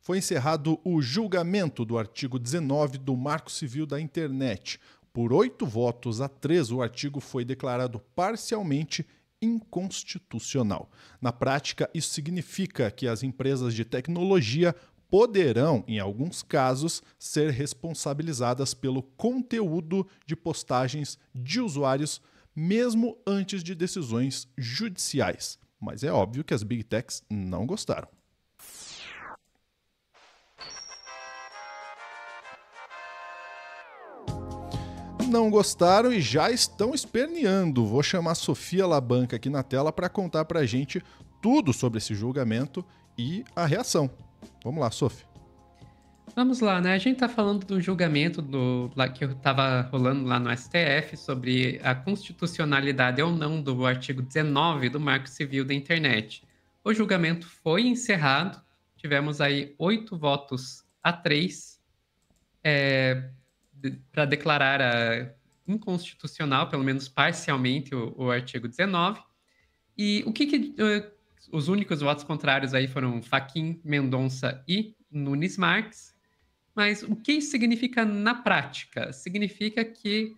Foi encerrado o julgamento do artigo 19 do Marco Civil da Internet. Por 8 votos a 3, o artigo foi declarado parcialmente inconstitucional. Na prática, isso significa que as empresas de tecnologia poderão, em alguns casos, ser responsabilizadas pelo conteúdo de postagens de usuários, mesmo antes de decisões judiciais. Mas é óbvio que as Big Techs não gostaram. Não gostaram e já estão esperneando. Vou chamar a Sofia Labanca aqui na tela para contar para a gente tudo sobre esse julgamento e a reação. Vamos lá, Sofia. Vamos lá, né? A gente tá falando do julgamento lá que estava rolando lá no STF sobre a constitucionalidade ou não do artigo 19 do Marco Civil da Internet. O julgamento foi encerrado, tivemos aí 8 votos a 3 para declarar inconstitucional, pelo menos parcialmente, o artigo 19. E os únicos votos contrários aí foram Fachin, Mendonça e Nunes Marques. Mas o que isso significa na prática? Significa que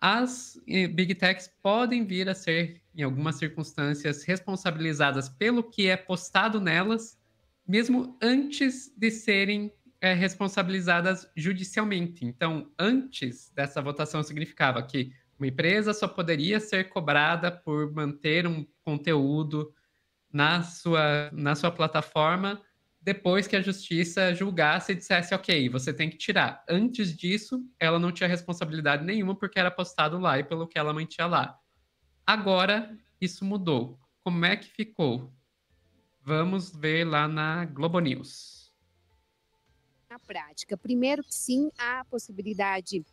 as Big Techs podem vir a ser, em algumas circunstâncias, responsabilizadas pelo que é postado nelas, mesmo antes de serem responsabilizadas judicialmente. Então, antes dessa votação, significava que uma empresa só poderia ser cobrada por manter um conteúdo na sua plataforma depois que a justiça julgasse e dissesse, ok, você tem que tirar. Antes disso, ela não tinha responsabilidade nenhuma porque era postado lá e pelo que ela mantinha lá. Agora, isso mudou. Como é que ficou? Vamos ver lá na Globo News. Na prática, primeiro que sim, há a possibilidade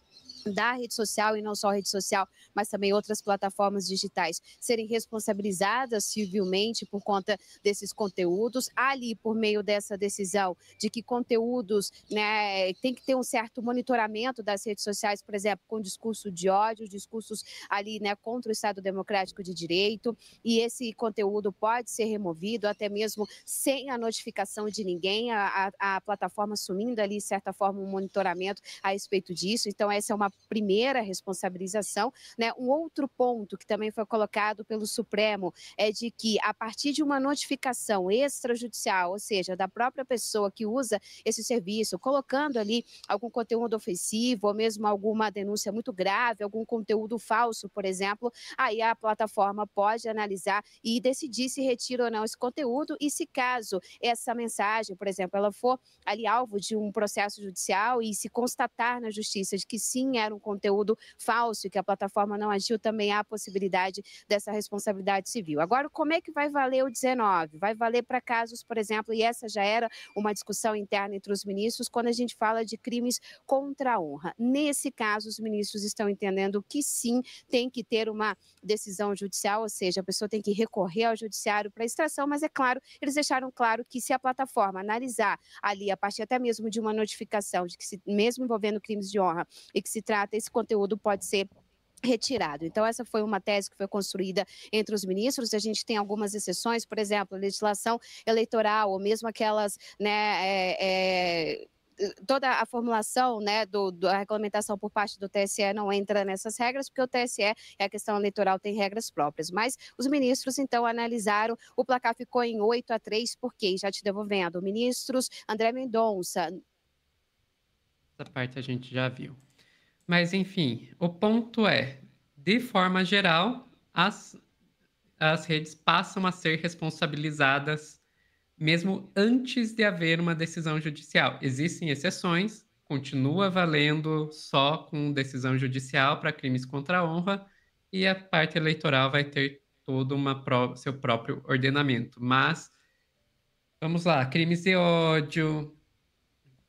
da rede social, e não só rede social, mas também outras plataformas digitais, serem responsabilizadas civilmente por conta desses conteúdos, ali por meio dessa decisão de que conteúdos, né, tem que ter um certo monitoramento das redes sociais, por exemplo, com discurso de ódio, discursos ali, né, contra o Estado Democrático de Direito, e esse conteúdo pode ser removido até mesmo sem a notificação de ninguém, a plataforma assumindo ali, de certa forma, um monitoramento a respeito disso. Então, essa é uma primeira responsabilização, né? Um outro ponto que também foi colocado pelo Supremo é de que, a partir de uma notificação extrajudicial, ou seja, da própria pessoa que usa esse serviço, colocando ali algum conteúdo ofensivo ou mesmo alguma denúncia muito grave, algum conteúdo falso, por exemplo, aí a plataforma pode analisar e decidir se retira ou não esse conteúdo, e se caso essa mensagem, por exemplo, ela for ali alvo de um processo judicial e se constatar na justiça de que sim, era um conteúdo falso e que a plataforma não agiu, também há a possibilidade dessa responsabilidade civil. Agora, como é que vai valer o 19? Vai valer para casos, por exemplo, e essa já era uma discussão interna entre os ministros, quando a gente fala de crimes contra a honra. Nesse caso, os ministros estão entendendo que sim, tem que ter uma decisão judicial, ou seja, a pessoa tem que recorrer ao judiciário para extração, mas é claro, eles deixaram claro que se a plataforma analisar ali, a partir até mesmo de uma notificação de que, mesmo envolvendo crimes de honra, e que se trata, esse conteúdo pode ser retirado. Então, essa foi uma tese que foi construída entre os ministros. A gente tem algumas exceções, por exemplo, a legislação eleitoral, ou mesmo aquelas, né, toda a formulação, né, da regulamentação por parte do TSE não entra nessas regras, porque o TSE, a questão eleitoral, tem regras próprias. Mas os ministros, então, analisaram, o placar ficou em 8 a 3, porque, já te devolvendo, ministros André Mendonça. Essa parte a gente já viu. Mas, enfim, o ponto é, de forma geral, as redes passam a ser responsabilizadas mesmo antes de haver uma decisão judicial. Existem exceções, continua valendo só com decisão judicial para crimes contra a honra, e a parte eleitoral vai ter todo seu próprio ordenamento. Mas, vamos lá, crimes de ódio,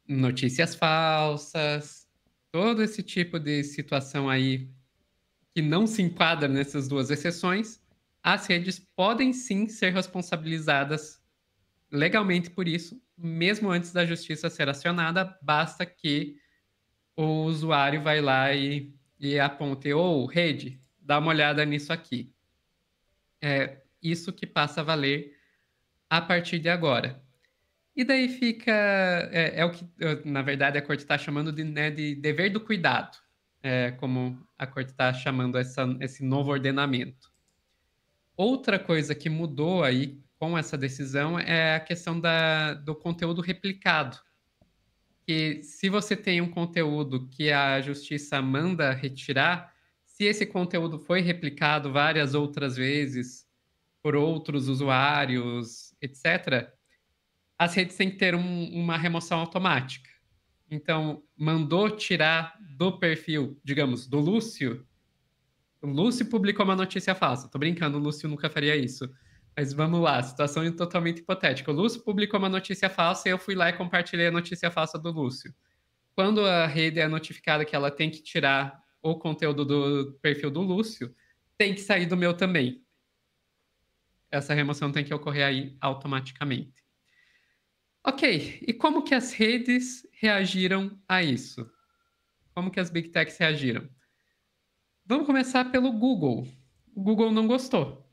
notícias falsas, todo esse tipo de situação aí que não se enquadra nessas duas exceções, as redes podem sim ser responsabilizadas legalmente por isso, mesmo antes da justiça ser acionada, basta que o usuário vai lá e aponte, rede, dá uma olhada nisso aqui. É isso que passa a valer a partir de agora. E daí fica... É o que, na verdade, a corte está chamando de, né, de dever do cuidado, como a corte está chamando esse novo ordenamento. Outra coisa que mudou aí com essa decisão é a questão do conteúdo replicado. Que se você tem um conteúdo que a justiça manda retirar, se esse conteúdo foi replicado várias outras vezes por outros usuários, etc., as redes têm que ter uma remoção automática. Então, mandou tirar do perfil, digamos, do Lúcio. O Lúcio publicou uma notícia falsa. Tô brincando, o Lúcio nunca faria isso. Mas vamos lá, situação totalmente hipotética. O Lúcio publicou uma notícia falsa e eu fui lá e compartilhei a notícia falsa do Lúcio. Quando a rede é notificada que ela tem que tirar o conteúdo do perfil do Lúcio, tem que sair do meu também. Essa remoção tem que ocorrer aí automaticamente. Ok, e como que as redes reagiram a isso? Como que as Big Techs reagiram? Vamos começar pelo Google. O Google não gostou.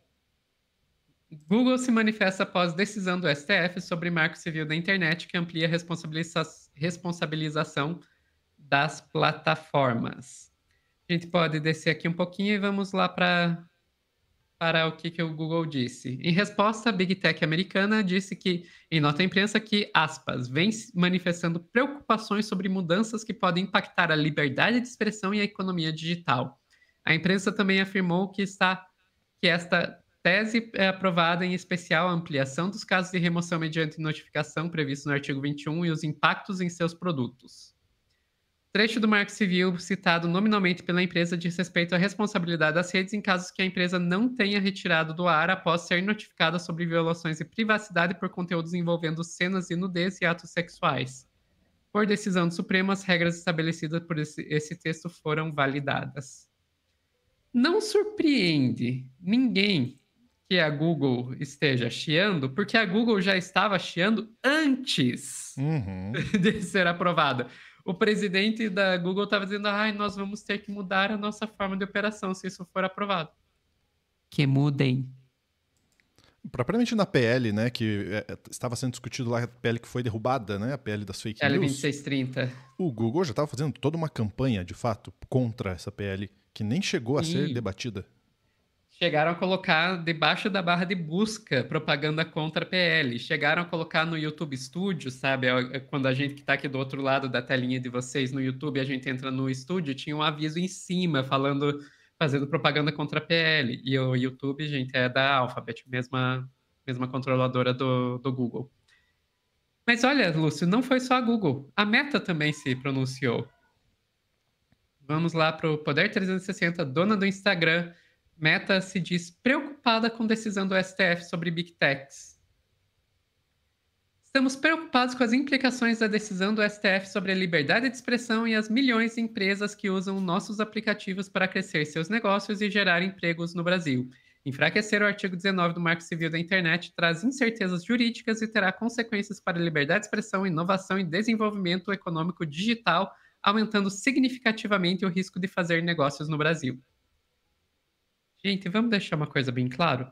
Google se manifesta após decisão do STF sobre Marco Civil da Internet que amplia a responsabilização das plataformas. A gente pode descer aqui um pouquinho e vamos lá para o que o Google disse. Em resposta, a Big Tech americana disse que, em nota à imprensa, que, aspas, vem manifestando preocupações sobre mudanças que podem impactar a liberdade de expressão e a economia digital. A imprensa também afirmou que esta tese é aprovada, em especial a ampliação dos casos de remoção mediante notificação previsto no artigo 21 e os impactos em seus produtos. Trecho do Marco Civil citado nominalmente pela empresa diz respeito à responsabilidade das redes em casos que a empresa não tenha retirado do ar após ser notificada sobre violações de privacidade por conteúdos envolvendo cenas de nudez e atos sexuais. Por decisão do Supremo, as regras estabelecidas por esse texto foram validadas. Não surpreende ninguém que a Google esteja chiando, porque a Google já estava chiando antes de ser aprovada. O presidente da Google estava dizendo, nós vamos ter que mudar a nossa forma de operação se isso for aprovado. Que mudem. Propriamente na PL, né, que estava sendo discutido lá, a PL que foi derrubada, né, a PL das fake news. PL 2630. O Google já estava fazendo toda uma campanha, de fato, contra essa PL, que nem chegou a ser debatida. Chegaram a colocar debaixo da barra de busca propaganda contra a PL. Chegaram a colocar no YouTube Studio, sabe? Quando a gente que está aqui do outro lado da telinha de vocês no YouTube, a gente entra no estúdio, tinha um aviso em cima fazendo propaganda contra a PL. E o YouTube, gente, é da Alphabet, mesma controladora do Google. Mas olha, Lúcio, não foi só a Google. A Meta também se pronunciou. Vamos lá para o Poder 360, dona do Instagram. Meta se diz preocupada com a decisão do STF sobre Big Techs. Estamos preocupados com as implicações da decisão do STF sobre a liberdade de expressão e as milhões de empresas que usam nossos aplicativos para crescer seus negócios e gerar empregos no Brasil. Enfraquecer o artigo 19 do Marco Civil da Internet traz incertezas jurídicas e terá consequências para a liberdade de expressão, inovação e desenvolvimento econômico digital, aumentando significativamente o risco de fazer negócios no Brasil. Gente, vamos deixar uma coisa bem claro?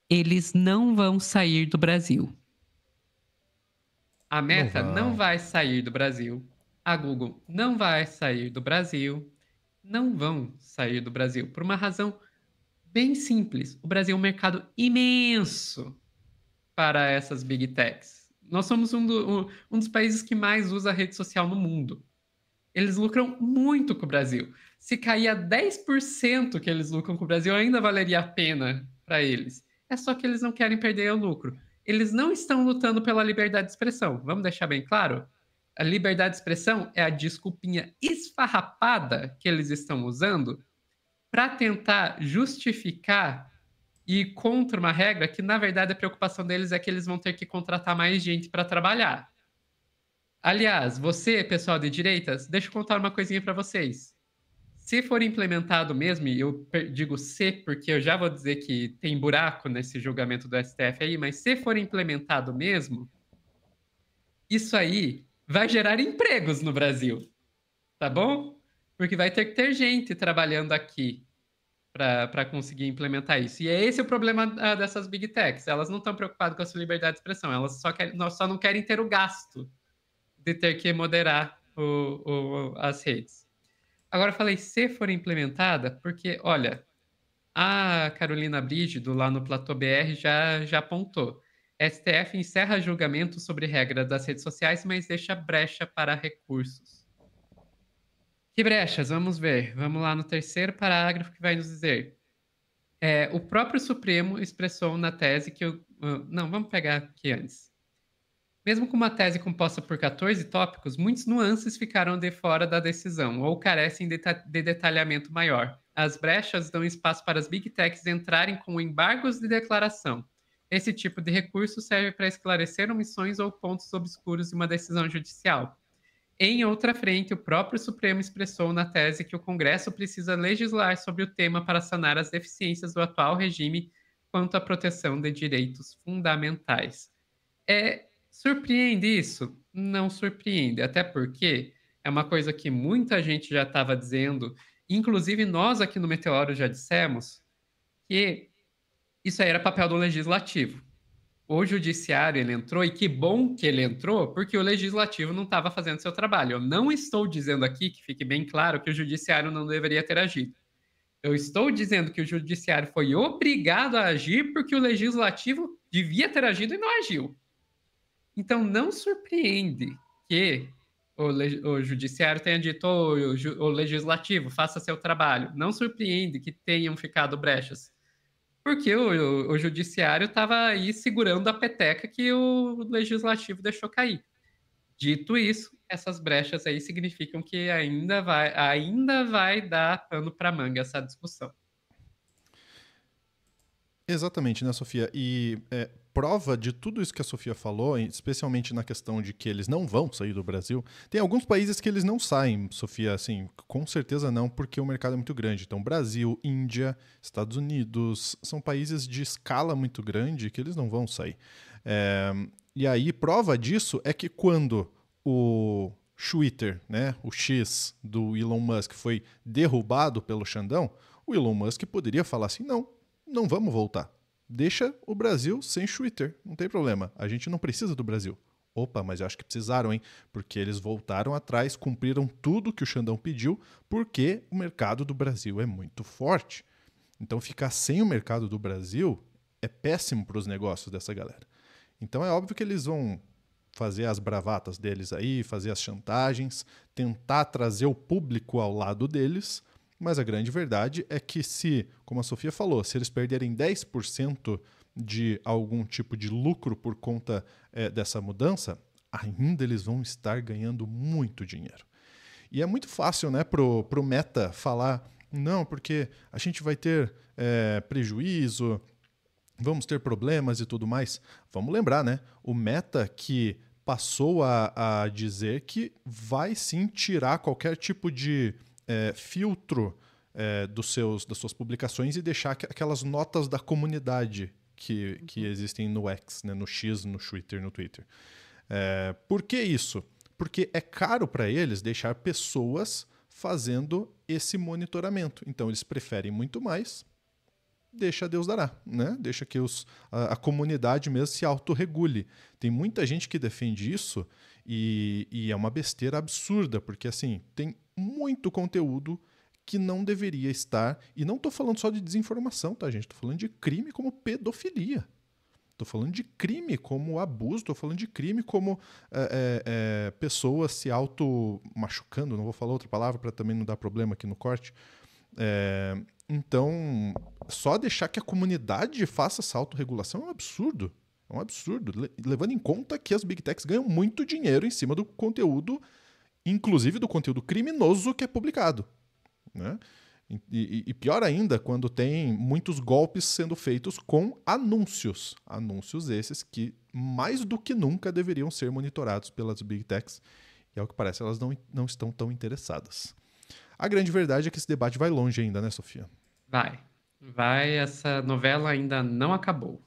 Eles não vão sair do Brasil. A Meta não vai sair do Brasil. A Google não vai sair do Brasil. Não vão sair do Brasil. Por uma razão bem simples. O Brasil é um mercado imenso para essas Big Techs. Nós somos um dos países que mais usa a rede social no mundo. Eles lucram muito com o Brasil. Se cair a 10% que eles lucram com o Brasil, ainda valeria a pena para eles. É só que eles não querem perder o lucro. Eles não estão lutando pela liberdade de expressão. Vamos deixar bem claro? A liberdade de expressão é a desculpinha esfarrapada que eles estão usando para tentar justificar e ir contra uma regra que, na verdade, a preocupação deles é que eles vão ter que contratar mais gente para trabalhar. Aliás, você, pessoal de direitas, deixa eu contar uma coisinha para vocês. Se for implementado mesmo, e eu digo se, porque eu já vou dizer que tem buraco nesse julgamento do STF aí, mas se for implementado mesmo, isso aí vai gerar empregos no Brasil, tá bom? Porque vai ter que ter gente trabalhando aqui. para conseguir implementar isso. E é esse o problema dessas big techs. Elas não estão preocupadas com a sua liberdade de expressão, elas só não querem ter o gasto de ter que moderar as redes. Agora eu falei, se for implementada, porque, olha, a Carolina Brígido, lá no Platô BR, já apontou. STF encerra julgamento sobre regra das redes sociais, mas deixa brecha para recursos. Que brechas? Vamos ver. Vamos lá no terceiro parágrafo que vai nos dizer. O próprio Supremo expressou na tese que... não, vamos pegar aqui antes. Mesmo com uma tese composta por 14 tópicos, muitas nuances ficaram de fora da decisão ou carecem de detalhamento maior. As brechas dão espaço para as Big Techs entrarem com embargos de declaração. Esse tipo de recurso serve para esclarecer omissões ou pontos obscuros de uma decisão judicial. Em outra frente, o próprio Supremo expressou na tese que o Congresso precisa legislar sobre o tema para sanar as deficiências do atual regime quanto à proteção de direitos fundamentais. Surpreende isso? Não surpreende, até porque é uma coisa que muita gente já estava dizendo, inclusive nós aqui no Meteoro já dissemos, que isso aí era papel do legislativo. O judiciário, ele entrou, e que bom que ele entrou, porque o legislativo não estava fazendo seu trabalho. Eu não estou dizendo aqui, que fique bem claro, que o judiciário não deveria ter agido. Eu estou dizendo que o judiciário foi obrigado a agir porque o legislativo devia ter agido e não agiu. Então, não surpreende que o judiciário tenha dito, o legislativo, faça seu trabalho. Não surpreende que tenham ficado brechas. Porque o judiciário estava aí segurando a peteca que o legislativo deixou cair. Dito isso, essas brechas aí significam que ainda vai dar pano para manga essa discussão. Exatamente, né, Sofia? E prova de tudo isso que a Sofia falou, especialmente na questão de que eles não vão sair do Brasil. Tem alguns países que eles não saem, Sofia, assim, com certeza não, porque o mercado é muito grande. Então, Brasil, Índia, Estados Unidos, são países de escala muito grande que eles não vão sair. E aí, prova disso é que quando o Twitter, né, o X do Elon Musk, foi derrubado pelo Xandão, o Elon Musk poderia falar assim, não vamos voltar. Deixa o Brasil sem Twitter, não tem problema. A gente não precisa do Brasil. Opa, mas eu acho que precisaram, hein? Porque eles voltaram atrás, cumpriram tudo que o Xandão pediu, porque o mercado do Brasil é muito forte. Então ficar sem o mercado do Brasil é péssimo para os negócios dessa galera. Então é óbvio que eles vão fazer as bravatas deles aí, fazer as chantagens, tentar trazer o público ao lado deles. Mas a grande verdade é que se, como a Sofia falou, se eles perderem 10% de algum tipo de lucro por conta dessa mudança, ainda eles vão estar ganhando muito dinheiro. E é muito fácil, né, pro Meta falar, não, porque a gente vai ter prejuízo, vamos ter problemas e tudo mais. Vamos lembrar, né, o Meta que passou a dizer que vai sim tirar qualquer tipo de filtro das suas publicações e deixar aquelas notas da comunidade que existem no X, né, no X, no Twitter. Por que isso? Porque é caro para eles deixar pessoas fazendo esse monitoramento. Então eles preferem muito mais, deixa Deus dará, né? Deixa que a comunidade mesmo se autorregule. Tem muita gente que defende isso e é uma besteira absurda, porque assim, tem muito conteúdo que não deveria estar, e não estou falando só de desinformação, tá, gente? Estou falando de crime como pedofilia. Estou falando de crime como abuso, estou falando de crime como pessoas se auto-machucando, não vou falar outra palavra para também não dar problema aqui no corte. Então, só deixar que a comunidade faça essa autorregulação é um absurdo. É um absurdo, levando em conta que as Big Techs ganham muito dinheiro em cima do conteúdo, inclusive do conteúdo criminoso que é publicado, né? E pior ainda, quando tem muitos golpes sendo feitos com anúncios. Anúncios esses que, mais do que nunca, deveriam ser monitorados pelas Big Techs. E ao que parece, elas não estão tão interessadas. A grande verdade é que esse debate vai longe ainda, né, Sofia? Vai, essa novela ainda não acabou.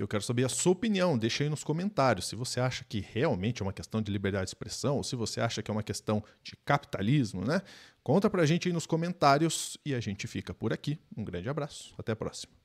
Eu quero saber a sua opinião, deixa aí nos comentários se você acha que realmente é uma questão de liberdade de expressão ou se você acha que é uma questão de capitalismo, né? Conta pra gente aí nos comentários e a gente fica por aqui. Um grande abraço, até a próxima.